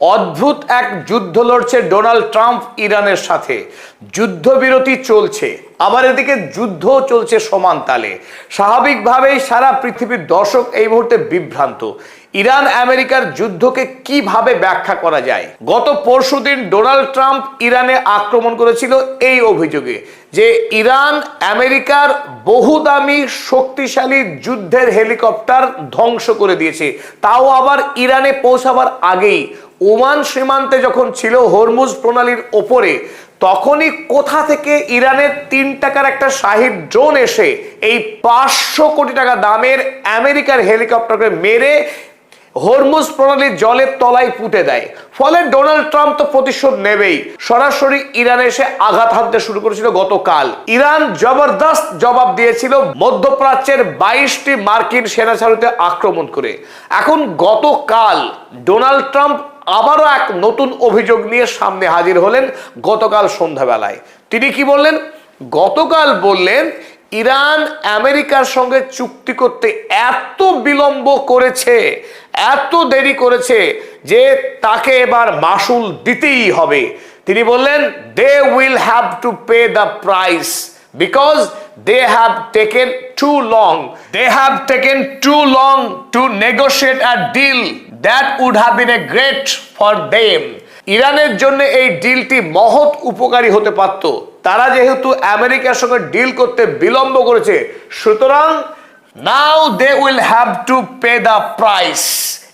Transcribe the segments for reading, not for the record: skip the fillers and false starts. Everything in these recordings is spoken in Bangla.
অদ্ভুত এক যুদ্ধ লড়ছে ডোনাল্ড ট্রাম্প ইরানের সাথে। যুদ্ধবিরতি চলছে, আবার এদিকে যুদ্ধ চলছে সমান তালে। স্বাভাবিকভাবেই সারা পৃথিবীর দর্শক এই মুহূর্তে বিভ্রান্ত। ইরান আমেরিকার যুদ্ধকে কিভাবে ব্যাখ্যা করা যায়? গত পরশুদিন ডোনাল্ড ট্রাম্প ইরানে আক্রমণ করেছিল এই অভিযোগে যে ইরান আমেরিকার বহুদামি শক্তিশালী যুদ্ধের হেলিকপ্টার ধ্বংস করে দিয়েছে, তাও আবার ইরানে পৌঁছাবার আগেই। ওমান সীমান্তে যখন ছিল হরমুজ প্রণালীর ওপরে, তখনই কোথা থেকে ইরানের 3 টাকার একটা শাহিদ ড্রোন এসে এই 500 কোটি টাকা দামের আমেরিকার হেলিকপ্টারকে মেরে হরমুজ প্রণালীর জলের তলায় পুঁতে দেয়। ফলে ডোনাল্ড ট্রাম্প তো প্রতিশোধ নেবেই, সরাসরি ইরানে এসে আঘাত হানতে শুরু করেছিল গতকাল। ইরান জবরদস্ত জবাব দিয়েছিল মধ্যপ্রাচ্যের 22টি মার্কিন সেনা ছাউনিতে আক্রমণ করে। এখন গতকাল ডোনাল্ড ট্রাম্প আবারও এক নতুন অভিযোগ নিয়ে সামনে হাজির হলেন গতকাল সন্ধ্যাবেলায়। তিনি কি বললেন? গতকাল বললেন ইরান আমেরিকার সঙ্গে চুক্তি করতে এত বিলম্ব করেছে, এত দেরি করেছে যে তাকে এবার মাসুল দিতেই হবে। তিনি বললেন they will have to pay the price because they have taken too long. They have taken too long to negotiate a deal that would have been a great for them. ইরানের জন্য এই ডিলটি মহৎ উপকারী হতে পারত। তারা যেহেতু আমেরিকার সঙ্গে ডিল করতে বিলম্ব করেছে, সুতরাং now they will have to pay the price.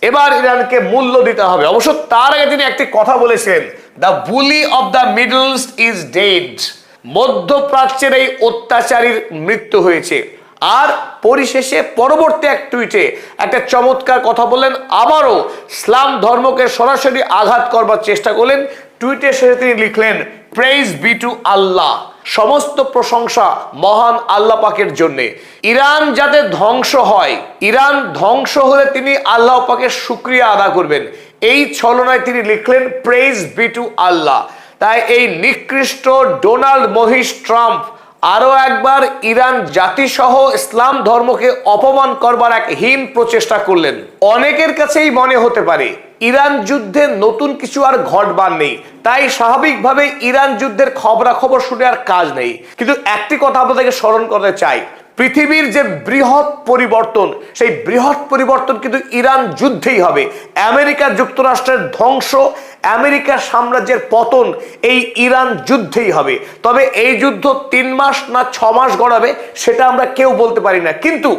এবার ইরানকে মূল্য দিতে হবে। অবশ্য তার আগে তিনি একটি কথা বলেছেন, the bully of the Middle East is dead. মধ্যপ্রাচ্যের এই অত্যাচারীর মৃত্যু হয়েছে। আর পরিশেষে পরবর্তী এক টুইটে একটা চমৎকার কথা বললেন, আবারও ইসলাম ধর্মকে সরাসরি আঘাত করবার চেষ্টা করলেন। টুইটে শেষে তিনি লিখলেন, প্রেইজ বি টু আল্লাহ, সমস্ত প্রশংসা মহান আল্লাহ পাকের জন্য। ইরান যাতে ধ্বংস হয়, ইরান ধ্বংস হলে তিনি আল্লাহ পাকের শুকরিয়া আদা করবেন, এই ছলনায় তিনি লিখলেন প্রেইজ বি টু আল্লাহ। তাই এই নিকৃষ্ট ডোনাল্ড মহিষ ট্রাম্প আরো একবার ইরান জাতিসহ ইসলাম ধর্মকে অপমান করবার এক হীন প্রচেষ্টা করলেন। অনেকের কাছেই মনে হতে পারে ইরান যুদ্ধে নতুন কিছু আর ঘটবার নেই, তাই স্বাভাবিকভাবে ইরান যুদ্ধের খবরাখবর শুনে আর কাজ নেই। কিন্তু একটি কথা আপনাদেরকে স্মরণ করতে চাই, পৃথিবীর যে বৃহৎ পরিবর্তন, সেই বৃহৎ পরিবর্তন কিন্তু ইরান যুদ্ধেই হবে। আমেরিকা যুক্তরাষ্ট্রের ধ্বংস, আমেরিকার সাম্রাজ্যের পতন এই ইরান যুদ্ধেই হবে। তবে এই যুদ্ধ 3 মাস না 6 মাস গড়াবে সেটা আমরা কেউ বলতে পারি না, কিন্তু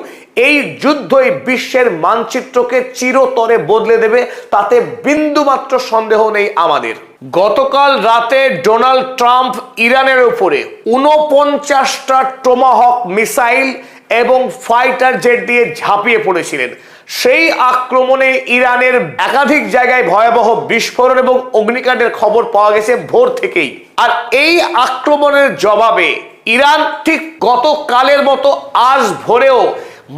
এই যুদ্ধই বিশ্বের মানচিত্রকে চিরতরে বদলে দেবে, তাতে বিন্দুমাত্র সন্দেহ নেই আমাদের। গতকাল রাতে ডোনাল্ড ট্রাম্প ইরানের উপরে 49টা টোমাহক মিসাইল এবং ফাইটার জেট দিয়ে ঝাঁপিয়ে পড়েছিলেন। সেই আক্রমণে ইরানের একাধিক জায়গায় ভয়াবহ বিস্ফোরণ এবং অগ্নিকাণ্ডের খবর পাওয়া গেছে ভোর থেকেই। আর এই আক্রমণের জবাবে ইরান ঠিক গতকালের মতো আজ ভোরেও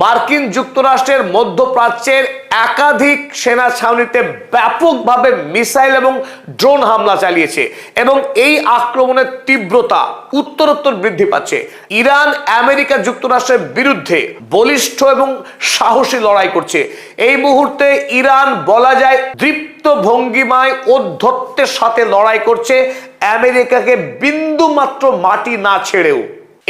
মার্কিন যুক্তরাষ্ট্রের মধ্যপ্রাচ্যের একাধিক সেনা ছাউনিতে ব্যাপকভাবে মিসাইল এবং ড্রোন হামলা চালিয়েছে এবং এই আক্রমণের তীব্রতা উত্তরোত্তর বৃদ্ধি পাচ্ছে। ইরান আমেরিকা যুক্তরাষ্ট্রের বিরুদ্ধে বলিষ্ঠ এবং সাহসী লড়াই করছে। এই মুহূর্তে ইরান বলা যায় দৃপ্ত ভঙ্গিমায় ঔদ্ধত্যের সাথে লড়াই করছে, আমেরিকাকে বিন্দুমাত্র মাটি না ছেড়েও।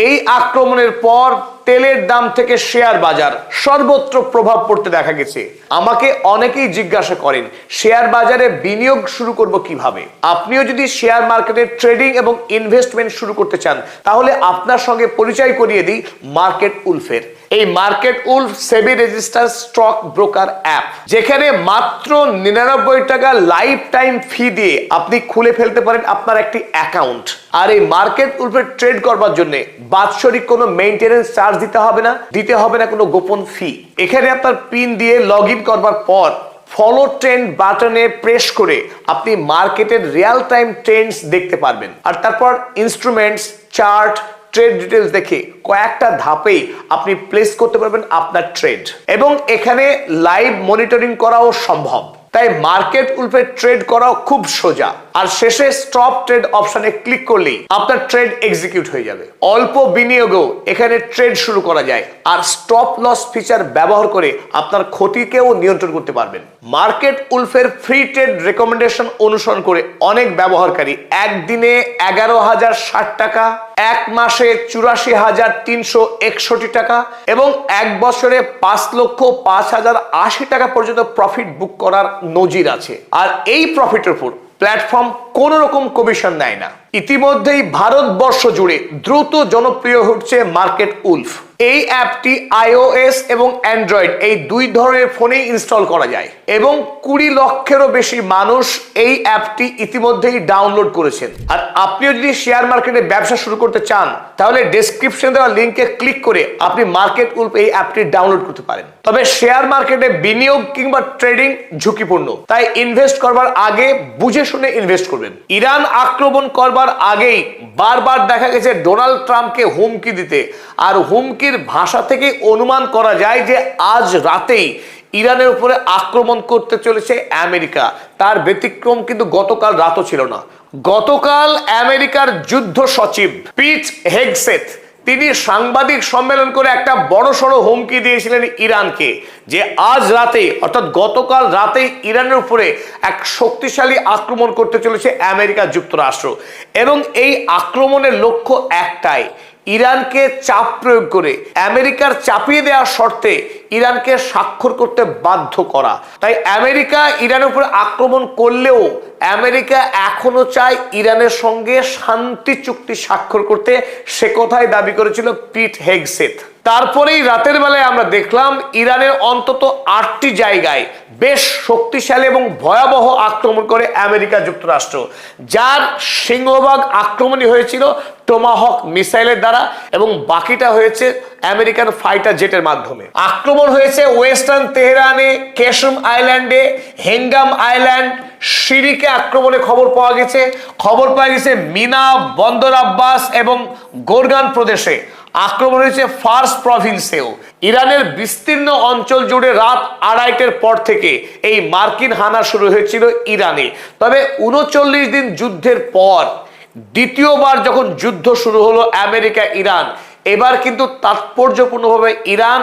এই আক্রমণের পর তেলের দাম থেকে শেয়ার বাজার সর্বত্র প্রভাব পড়তে দেখা গেছে। আমাকে অনেকেই জিজ্ঞাসা করেন শেয়ার বাজারে বিনিয়োগ শুরু করব কিভাবে। আপনিও যদি শেয়ার মার্কেটে ট্রেডিং এবং ইনভেস্টমেন্ট শুরু করতে চান, তাহলে আপনার সঙ্গে পরিচয় করিয়ে দিই মার্কেট উলফের। এই মার্কেট উলফ সেবি রেজিস্টার স্টক ব্রোকার অ্যাপ, যেখানে মাত্র 99 টাকা লাইফ টাইম ফি দিয়ে আপনি খুলে ফেলতে পারেন আপনার একটি অ্যাকাউন্ট। আর এই মার্কেট উলফে ট্রেড করবার জন্য বাৎসরিক কোনো মেইনটেনেন্স চার্জ দিতে হবে না কোনো গোপন ফি। এখানে আপনার পিন দিয়ে লগ ইন করবার পর ফলো ট্রেন্ড বাটনে প্রেস করে আপনি মার্কেটের রিয়েল টাইম ট্রেন্ডস দেখতে পারবেন। আর তারপর ইনস্ট্রুমেন্টস, চার্ট, ট্রেড ডিটেলস দেখে কয়েকটা ধাপেই আপনি প্লেস করতে পারবেন আপনার ট্রেড, এবং এখানে লাইভ মনিটরিং করাও সম্ভব। তাই মার্কেট উলফে ট্রেড করাও খুব সোজা। আর শেষে স্টপ ট্রেড অপশনে ক্লিক করলেই আপনার ট্রেড এক্সিকিউট হয়ে যাবে। অল্প বিনিয়োগেও এখানে ট্রেড শুরু করা যায়, আর স্টপ লস ফিচার ব্যবহার করে আপনার ক্ষতিকেও নিয়ন্ত্রণ করতে পারবেন। মার্কেট উলফের ফ্রি ট্রেড রেকমেন্ডেশন অনুসরণ করে অনেক ব্যবহারকারী একদিনে 11,060 টাকা, এক মাসে 84,361 টাকা এবং এক বছরে 5,05,080 টাকা পর্যন্ত প্রফিট বুক করার নজির আছে। আর এই প্রফিটের উপর প্ল্যাটফর্ম কোন রকম কমিশন নেয় না। ইতিমধ্যেই ভারতবর্ষ জুড়ে দ্রুত জনপ্রিয় হচ্ছে মার্কেট উলফ। এই অ্যাপটি iOS এবং অ্যান্ড্রয়েড এই দুই ধরনের ফোনেই ইনস্টল করা যায় এবং 20 লক্ষেরও বেশি মানুষ এই অ্যাপটি ইতিমধ্যেই ডাউনলোড করেছেন। আর আপনিও যদি শেয়ার মার্কেটে ব্যবসা শুরু করতে চান তাহলে ডেসক্রিপশনে দেওয়া লিঙ্কে ক্লিক করে আপনি মার্কেট উলফ এই অ্যাপটি ডাউনলোড করতে পারেন। তবে শেয়ার মার্কেটে বিনিয়োগ কিংবা ট্রেডিং ঝুঁকিপূর্ণ, তাই ইনভেস্ট করবার আগে বুঝে শুনে ইনভেস্ট করবেন। ইরান আক্রমণ করবার আগেই বারবার দেখা গেছে ডোনাল্ড ট্রাম্পকে হুমকি দিতে, আর হুমকির ভাষা থেকে অনুমান করা যায় যে আজ রাতেই ইরানের উপরে আক্রমণ করতে চলেছে আমেরিকা। তার ব্যতিক্রম কিন্তু গতকাল রাতও ছিল না। গতকাল আমেরিকার যুদ্ধ সচিব পিট হেগসেথ তিনি সাংবাদিক সম্মেলন করে একটা বড়সড় হুমকি দিয়েছিলেন ইরানকে, যে আজ রাতে অর্থাৎ গতকাল রাতে ইরানের উপরে এক শক্তিশালী আক্রমণ করতে চলেছে আমেরিকা যুক্তরাষ্ট্র, এবং এই আক্রমণের লক্ষ্য একটাই, ইরানকে চাপ প্রয়োগ করে আমেরিকার চাপিয়ে দেওয়ার শর্তে ইরানকে স্বাক্ষর করতে বাধ্য করা। তাই আমেরিকা ইরানের উপর আক্রমণ করলেও আমেরিকা এখনো চায় ইরানের সঙ্গে শান্তি চুক্তি স্বাক্ষর করতে, সে কথাই দাবি করেছিল পিট হেগসেথ। তারপরেই রাতের বেলায় আমরা দেখলাম ইরানের অন্তত 8টি জায়গায় বেশ শক্তিশালী এবং ভয়াবহ আক্রমণ করে আমেরিকা যুক্তরাষ্ট্র, যার সিংহভাগ আক্রমণই হয়েছিল টোমাহক মিসাইলের দ্বারা এবং বাকিটা হয়েছে আমেরিকান ফাইটার জেটের মাধ্যমে। আক্রমণ হয়েছে ওয়েস্টার্ন তেহরানে, কেশম আইল্যান্ডে, হেঙ্গাম আইল্যান্ড, সিরিকে আক্রমণে খবর পাওয়া গেছে মিনা, বন্দর আব্বাস এবং গোরগান প্রদেশে। আক্রমণ হয়েছে ফার্স প্রভিন্সেও। ইরানের বিস্তীর্ণ অঞ্চল জুড়ে রাত 2:30টার পর থেকে এই মার্কিন হানা শুরু হয়েছিল ইরানে। তবে 39 দিন যুদ্ধের পর দ্বিতীয়বার যখন যুদ্ধ শুরু হলো আমেরিকা ইরান, এবার কিন্তু তাৎপর্যপূর্ণভাবে ইরান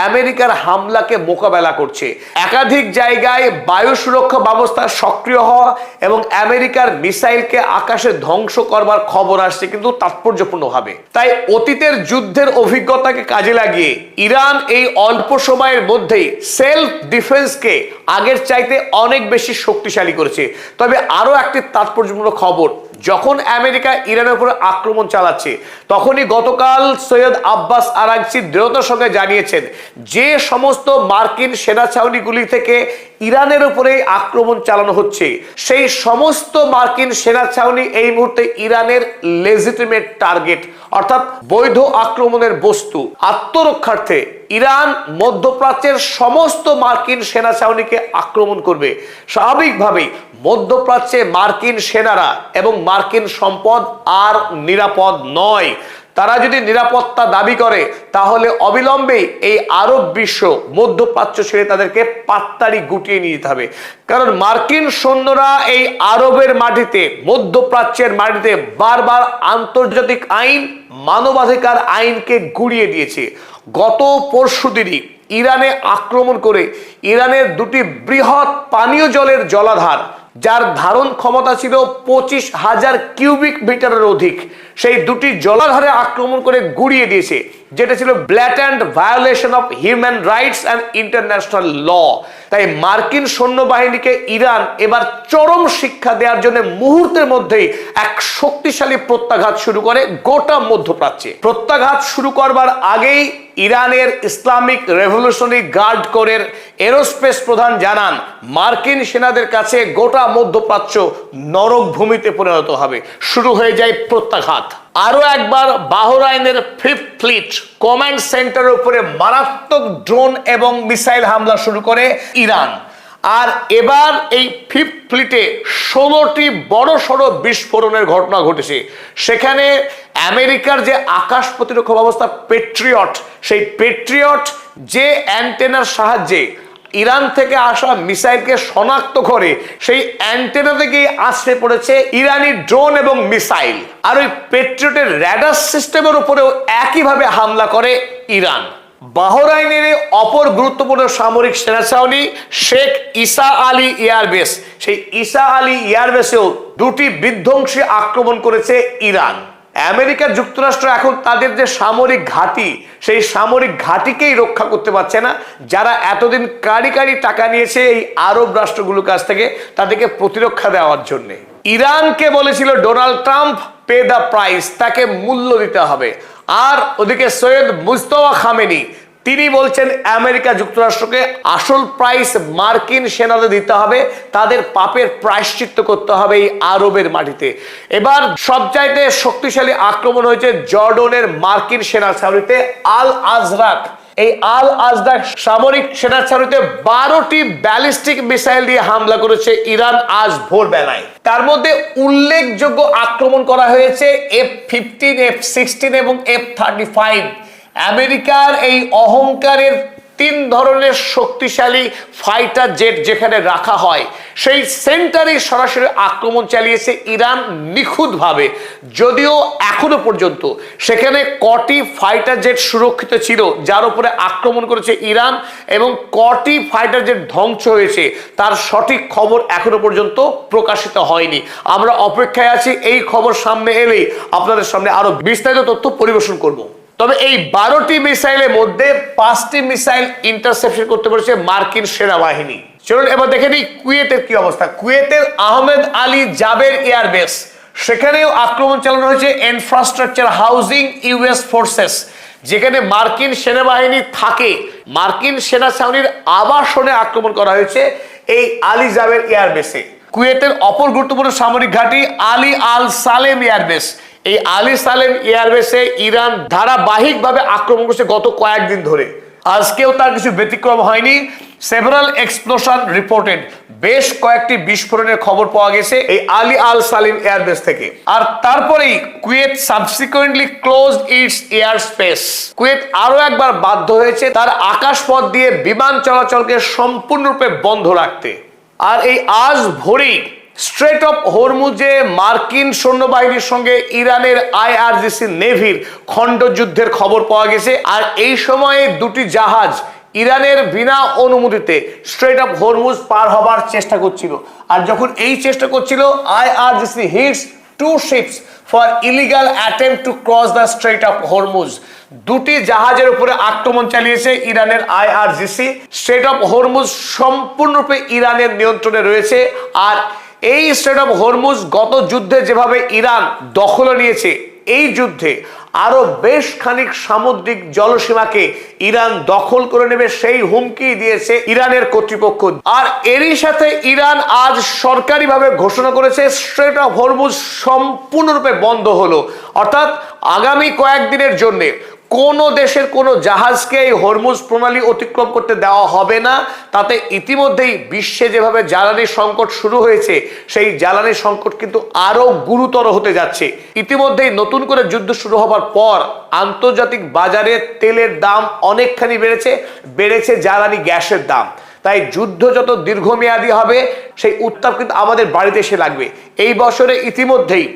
আমেরিকার হামলাকে মোকাবেলা করছে। একাধিক জায়গায় বায়ু সুরক্ষা ব্যবস্থা সক্রিয় হওয়া এবং আমেরিকার মিসাইলকে আকাশে ধ্বংস করবার খবর আসছে কিন্তু তাৎপর্যপূর্ণভাবে। তাই অতীতের যুদ্ধের অভিজ্ঞতাকে কাজে লাগিয়ে ইরান এই অল্প সময়ের মধ্যেই সেলফ ডিফেন্সকে আগের চাইতে অনেক বেশি শক্তিশালী করেছে। তবে আরো একটি তাৎপর্যপূর্ণ খবর, যখন আমেরিকা ইরানের উপর আক্রমণ চালাচ্ছে তখনই গতকাল সৈয়দ আব্বাস আরাগচি দৃঢ়তার সঙ্গে জানিয়েছেন যে সমস্ত মার্কিন সেনা ছাউনিগুলি থেকে ইরানের উপরে আক্রমণ চালানো হচ্ছে সেই সমস্ত মার্কিন সেনা ছাউনি এই মুহূর্তে ইরানের লেজিটিমেট টার্গেট, অর্থাৎ বৈধ আক্রমণের বস্তু। আত্মরক্ষার্থে ইরান মধ্যপ্রাচ্যের সমস্ত মার্কিন সেনা ছাউনিকে আক্রমণ করবে। স্বাভাবিকভাবেই মধ্যপ্রাচ্যে মার্কিন সেনারা এবং মার্কিন সম্পদ আর নিরাপদ নয়। তারা যদি নিরাপত্তা দাবি করে তাহলে অবিলম্বে এই আরব বিশ্ব মধ্যপ্রাচ্য ছেড়ে তাদেরকে পাত্তারি গুটিয়ে নিয়ে যেতে হবে। কারণ মার্কিন সৈন্যরা এই আরবের মাটিতে, মধ্যপ্রাচ্যের মাটিতে বারবার আন্তর্জাতিক আইন, মানবাধিকার আইনকে গুড়িয়ে দিয়েছে। গত পরশুদিনই ইরানে আক্রমণ করে ইরানের দুটি বৃহৎ পানীয় জলের জলাধার, যার ধারণ ক্ষমতা ছিল 25,000 কিউবিক মিটারের অধিক, সেই দুটি জলাধারে আক্রমণ করে গুড়িয়ে দিয়েছে, যেটা ছিল blatant violation of human rights and international law. তাই মার্কিন সৈন্যবাহিনীকে ইরান এবার চরম শিক্ষা দেওয়ার জন্য মুহূর্তের মধ্যেই এক শক্তিশালী প্রত্যাঘাত শুরু করে গোটা মধ্যপ্রাচ্যে। প্রত্যাঘাত শুরু করবার আগেই ইরানের ইসলামিক রেভলিউশনারি গার্ড কোরের এরোস্পেস প্রধান জানান মার্কিন সেনাদের কাছে গোটা মধ্যপ্রাচ্য নরকভূমিতে পরিণত হবে। শুরু হয়ে যায় প্রত্যাঘাত। আরো একবার বাহরাইনের 5th ফ্লিট কমান্ড সেন্টারের উপরে মারাত্মক ড্রোন এবং মিসাইল হামলা শুরু করে ইরান। আর এবার এই 5th ফ্লিটে 16টি বড় সড়ো বিস্ফোরণের ঘটনা ঘটেছে। সেখানে আমেরিকার যে আকাশ প্রতিরক্ষা ব্যবস্থা পেট্রিয়ট, সেই পেট্রিয়ট যে অ্যান্টেনার সাহায্যে ইরান থেকে আসা মিসাইলকে শনাক্ত করে সেই অ্যান্টেনা থেকেই আছড়ে পড়েছে ইরানি ড্রোন এবং মিসাইল। আর ওই পেট্রিয়টের র্যাডার সিস্টেমের উপরেও একইভাবে হামলা করে ইরান। বাহরাইনের অপর গুরুত্বপূর্ণ সামরিক সেনা ছাউনি শেখ ইসা আলী এয়ারবেস, সেই ইসা আলী এয়ারবেসেও দুটি বিধ্বংসী আক্রমণ করেছে ইরান। আমেরিকা যুক্তরাষ্ট্র এখন তাদের যে সামরিক ঘাঁটি, সেই সামরিক ঘাঁটিকেই রক্ষা করতে পারছে না, যারা এতদিন কারি কারি টাকা নিয়েছে এই আরব রাষ্ট্রগুলোর কাছ থেকে তাদেরকে প্রতিরক্ষা দেওয়ার জন্য। ইরানকে বলেছিল Donald Trump pay the price, তাকে মূল্য দিতে হবে। আর ওদিকে সৈয়দ মুজতবা খামেনি তিনি বলছেন আমেরিকা যুক্তরাষ্ট্রকে আসল প্রাইস মার্কিন সেনাদের দিতে হবে, তাদের পাপের প্রায়শ্চিত্ত করতে হবে এই আরবের মাটিতে। এবার সবচাইতে শক্তিশালী আক্রমণ হয়েছে জর্ডনের মার্কিন সেনা ছাউনিতে আল আজরাক। এই আল আজরাক সামরিক সেনা ছাউনিতে 12টি ব্যালিস্টিক মিসাইল দিয়ে হামলা করেছে ইরান আজ ভোরবেলায়। তার মধ্যে উল্লেখযোগ্য আক্রমণ করা হয়েছে F-15, F-16 এবং F-35। আমেরিকার এই অহংকারের 3 ধরনের শক্তিশালী ফাইটার জেট যেখানে রাখা হয়, সেই সেন্টারে সরাসরি আক্রমণ চালিয়েছে ইরান নিখুঁতভাবে। যদিও এখনো পর্যন্ত সেখানে কটি ফাইটার জেট সুরক্ষিত ছিল যার উপরে আক্রমণ করেছে ইরান, এবং কটি ফাইটার জেট ধ্বংস হয়েছে তার সঠিক খবর এখনো পর্যন্ত প্রকাশিত হয়নি। আমরা অপেক্ষায় আছি, এই খবর সামনে এলেই আপনাদের সামনে আরো বিস্তারিত তথ্য পরিবেশন করব। তবে এই 12টি মিসাইলের মধ্যে 5টি মিসাইল ইন্টারসেপশন করতে পেরেছে মার্কিন সেনাবাহিনী। চলুন এবার দেখে নিই কুয়েতের কি অবস্থা। কুয়েতের আহমেদ আলী জাবের এয়ারবেস, সেখানেও আক্রমণ চালানো হয়েছে ইনফ্রাস্ট্রাকচার হাউজিং ইউএস ফোর্সেস, যেখানে মার্কিন সেনাবাহিনী থাকে। মার্কিন সেনা ছাউনির আবাসনে আক্রমণ করা হয়েছে এই আলী জাবের এয়ারবেসে। কুয়েতের অপর গুরুত্বপূর্ণ সামরিক ঘাঁটি আলী আল সালেম এয়ারবেস, এই আলী সালেম এয়ারবেসে ইরান ধারাবাহিকভাবে আক্রমণ করছে গত কয়েকদিন ধরে। আজকেও তার কিছু ব্যতিক্রম হয়নি। সেভারাল এক্সপ্লোশন রিপোর্টেড, বেশ কয়েকটি বিস্ফোরণের খবর পাওয়া গেছে এই আলী আল সালিম এয়ারবেস থেকে। আর তারপরেই Kuwait subsequently closed it's air space. Kuwait আরো একবার বাধ্য হয়েছে তার আকাশপথ দিয়ে বিমান চলাচলকে সম্পূর্ণরূপে বন্ধ রাখতে। আর এই আজ ভোরেই স্ট্রেট অফ হরমুজে মার্কিন সৈন্যবাহিনীর সঙ্গে ইরানের IRGC নেভির খণ্ডযুদ্ধের খবর পাওয়া গেছে। আর এই সময়ে দুটি জাহাজ ইরানের বিনা অনুমতিতে স্ট্রেট অফ হরমুজ পার হবার চেষ্টা করছিল। আর যখন এই চেষ্টা করছিল, IRGC hits 2 ships for illegal attempt to cross the strait of Hormuz. দুটি জাহাজের উপরে আক্রমণ চালিয়েছে ইরানের IRGC। স্ট্রেট অফ হরমুজ সম্পূর্ণরূপে ইরানের নিয়ন্ত্রণে রয়েছে। আর এই স্ট্রেট অফ হরমুজ গত যুদ্ধে যেভাবে ইরান দখলে নিয়েছে, এই যুদ্ধে আরো বেশ খানিক সামুদ্রিক জলসীমাকে ইরান দখল করে নেবে সেই হুমকি দিয়েছে ইরানের কর্তৃপক্ষ। আর এরই সাথে ইরান আজ সরকারিভাবে ঘোষণা করেছে স্ট্রেট অফ হরমুজ সম্পূর্ণরূপে বন্ধ হলো। অর্থাৎ আগামী কয়েকদিনের জন্য কোনো দেশের কোনো জাহাজকে এই হরমুজ প্রণালী অতিক্রম করতে দেওয়া হবে না। তাতে ইতিমধ্যেই বিশ্বে যেভাবে জ্বালানি সংকট শুরু হয়েছে, সেই জ্বালানি সংকট কিন্তু আরো গুরুতর হতে যাচ্ছে। ইতিমধ্যেই নতুন করে যুদ্ধ শুরু হবার পর আন্তর্জাতিক বাজারে তেলের দাম অনেকখানি বেড়েছে জ্বালানি গ্যাসের দাম। তাই যুদ্ধ যত দীর্ঘমেয়াদী হবে, সেই উত্তাপ কিন্তু আমাদের বাড়িতে এসে লাগবে। এই বছরে ইতিমধ্যেই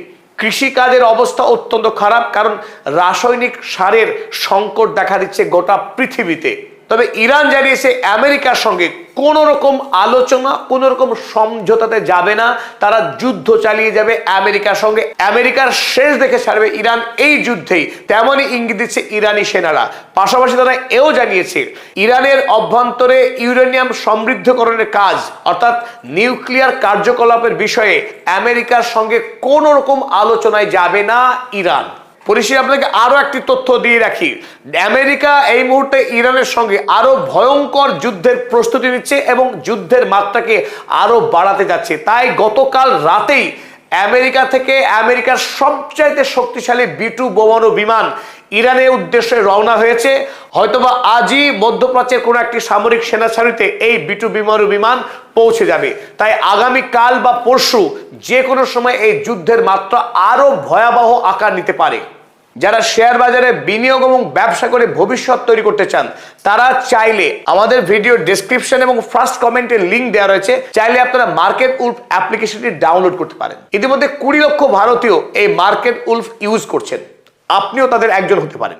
কৃষিকাজের অবস্থা অত্যন্ত খারাপ, কারণ রাসায়নিক সারের সংকট দেখা দিচ্ছে গোটা পৃথিবীতে। তবে ইরান জানিয়েছে আমেরিকার সঙ্গে কোন রকম আলোচনা, কোন রকম সমঝোতাতে যাবে না। তারা যুদ্ধ চালিয়ে যাবে আমেরিকার সঙ্গে। আমেরিকার শেষ দেখে ছাড়বে ইরান এই যুদ্ধেই, তেমনই ইঙ্গিত দিচ্ছে ইরানি সেনারা। পাশাপাশি তারা এও জানিয়েছে ইরানের অভ্যন্তরে ইউরেনিয়াম সমৃদ্ধকরণের কাজ, অর্থাৎ নিউক্লিয়ার কার্যকলাপের বিষয়ে আমেরিকার সঙ্গে কোন রকম আলোচনায় যাবে না ইরান। পরিশেষে আপনাকে আরো একটি তথ্য দিয়ে রাখি, আমেরিকা এই মুহূর্তে ইরানের সঙ্গে আরো ভয়ঙ্কর যুদ্ধের প্রস্তুতি নিচ্ছে এবং যুদ্ধের মাত্রাকে আরো বাড়াতে যাচ্ছে। তাই গতকাল রাতেই আমেরিকা থেকে আমেরিকার সবচাইতে শক্তিশালী B-2 বোমারু বিমান ইরানের উদ্দেশ্যে রওনা হয়েছে। হয়তোবা আজই মধ্যপ্রাচ্যের কোনো একটি সামরিক সেনা ছাউনিতে এই B-2 বোমারু বিমান পৌঁছে যাবে। তাই আগামী কাল বা পরশু যে কোনো সময় এই যুদ্ধের মাত্রা আরো ভয়াবহ আকার নিতে পারে। যারা শেয়ার বাজারে বিনিয়োগ এবং ব্যবসা করে ভবিষ্যৎ তৈরি করতে চান তারা চাইলে আমাদের ভিডিও ডেসক্রিপশন এবং ফার্স্ট কমেন্টে লিংক দেওয়া রয়েছে, চাইলে আপনারা মার্কেট উলফ অ্যাপ্লিকেশনটি ডাউনলোড করতে পারেন। ইতিমধ্যে 20 লক্ষ ভারতীয় এই মার্কেট উলফ ইউজ করছেন, আপনিও তাদের একজন হতে পারেন।